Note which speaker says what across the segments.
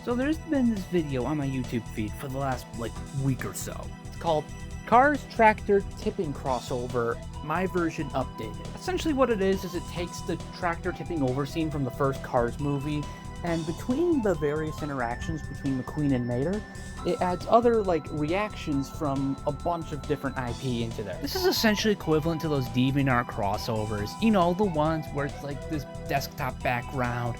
Speaker 1: So there's been this video on my YouTube feed for the last, week or so. It's called Cars Tractor Tipping Crossover, my version updated. Essentially what it is it takes the tractor tipping over scene from the first Cars movie, and between the various interactions between McQueen and Mater, it adds other, reactions from a bunch of different IP into there. This is essentially equivalent to those DeviantArt crossovers. You know, the ones where it's this desktop background,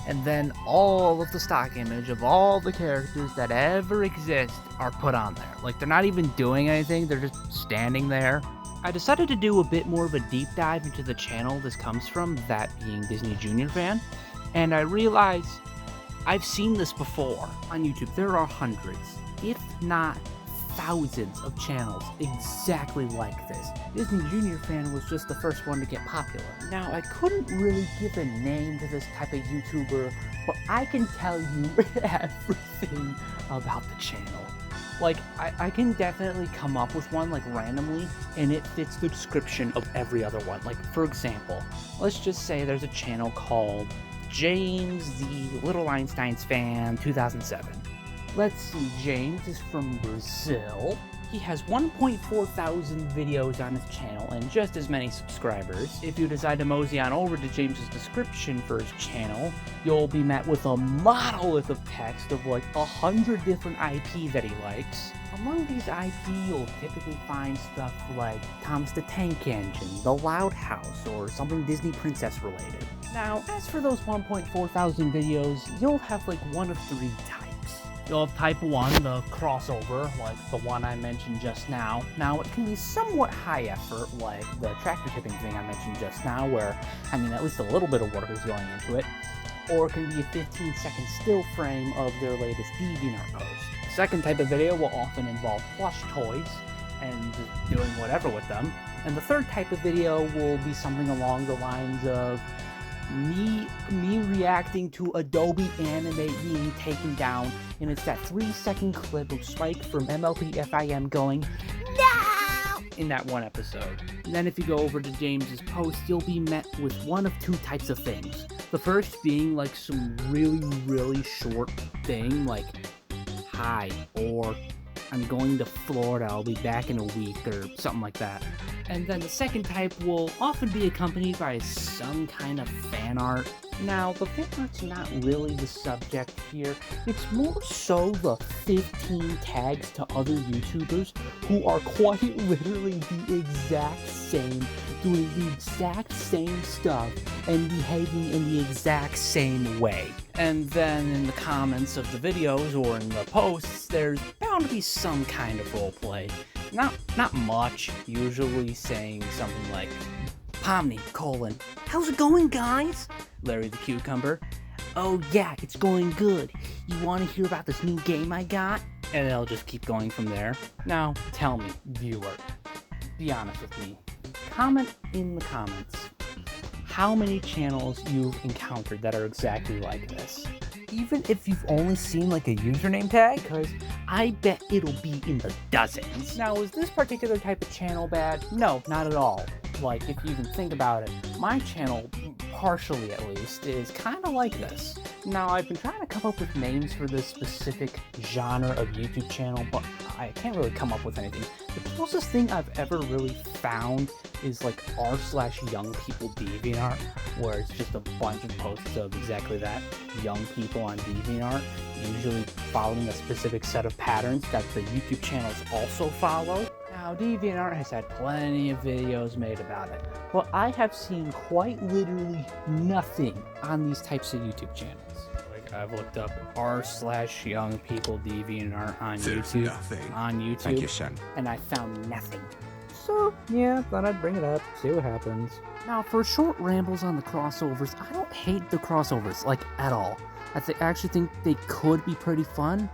Speaker 1: and then all of the stock image of all the characters that ever exist are put on there. They're not even doing anything, they're just standing there. I decided to do a bit more of a deep dive into the channel this comes from, that being Disney Junior Fan, and I realized I've seen this before. On YouTube, there are hundreds, if not thousands of channels exactly like this. Disney Junior Fan was just the first one to get popular. Now, I couldn't really give a name to this type of YouTuber, but I can tell you everything about the channel. I can definitely come up with one, randomly, and it fits the description of every other one. For example, let's just say there's a channel called James the Little Einsteins Fan 2007. Let's see, James is from Brazil. He has 1.4 thousand videos on his channel and just as many subscribers. If you decide to mosey on over to James's description for his channel, you'll be met with a monolith of text of 100 different IP that he likes. Among these IP, you'll typically find stuff like Thomas the Tank Engine, The Loud House, or something Disney Princess related. Now, as for those 1.4 thousand videos, you'll have one of three types. You'll have type 1, the crossover, the one I mentioned just now. Now, it can be somewhat high effort, like the tractor tipping thing I mentioned just now, where, at least a little bit of work is going into it. Or it can be a 15-second still frame of their latest DeviantArt post. The second type of video will often involve plush toys, and just doing whatever with them. And the third type of video will be something along the lines of me reacting to Adobe Animate being taken down, and it's that 3-second clip of Spike from MLPFIM going, "No!" in that one episode. And then if you go over to James's post, you'll be met with one of two types of things. The first being some really short thing, hi, or I'm going to Florida, I'll be back in a week, or something like that. And then the second type will often be accompanied by some kind of fan art. Now, the fan art's not really the subject here, it's more so the 15 tags to other YouTubers who are quite literally the exact same, doing the exact same stuff, and behaving in the exact same way. And then in the comments of the videos or in the posts, there's bound to be some kind of roleplay. Not much, usually saying something like, Pomni, how's it going, guys? Larry the Cucumber, oh yeah, it's going good. You want to hear about this new game I got? And they'll just keep going from there. Now, tell me, viewer, be honest with me. Comment in the comments how many channels you've encountered that are exactly like this. Even if you've only seen a username tag, because I bet it'll be in the dozens. Now, is this particular type of channel bad? No, not at all. If you even think about it, my channel, partially at least, is kind of like this. Now, I've been trying to come up with names for this specific genre of YouTube channel, but I can't really come up with anything. The closest thing I've ever really found is r/YoungPeopleDeviantArt, where it's just a bunch of posts of exactly that, young people on DeviantArt, usually following a specific set of patterns that the YouTube channels also follow. Now, DeviantArt has had plenty of videos made about it, but I have seen quite literally nothing on these types of YouTube channels. I've looked up r/YoungPeopleDeviantArt on YouTube.
Speaker 2: Thank you, son.
Speaker 1: And I found nothing. So, yeah, thought I'd bring it up, see what happens. Now, for short rambles on the crossovers, I don't hate the crossovers, at all. I actually think they could be pretty fun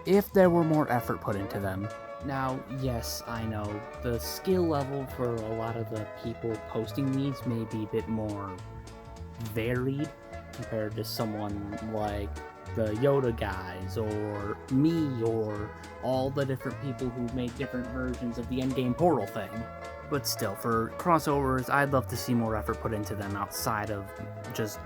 Speaker 1: if there were more effort put into them. Now, yes, I know, the skill level for a lot of the people posting these may be a bit more varied compared to someone like the Yoda guys, or me, or all the different people who make different versions of the endgame portal thing. But still, for crossovers, I'd love to see more effort put into them outside of just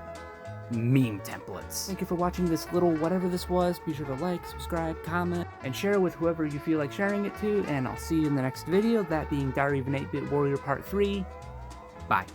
Speaker 1: meme templates. Thank you for watching this little whatever this was. Be sure to like, subscribe, comment, and share with whoever you feel like sharing it to, and I'll see you in the next video, that being Diary of an 8-Bit Warrior Part 3. Bye.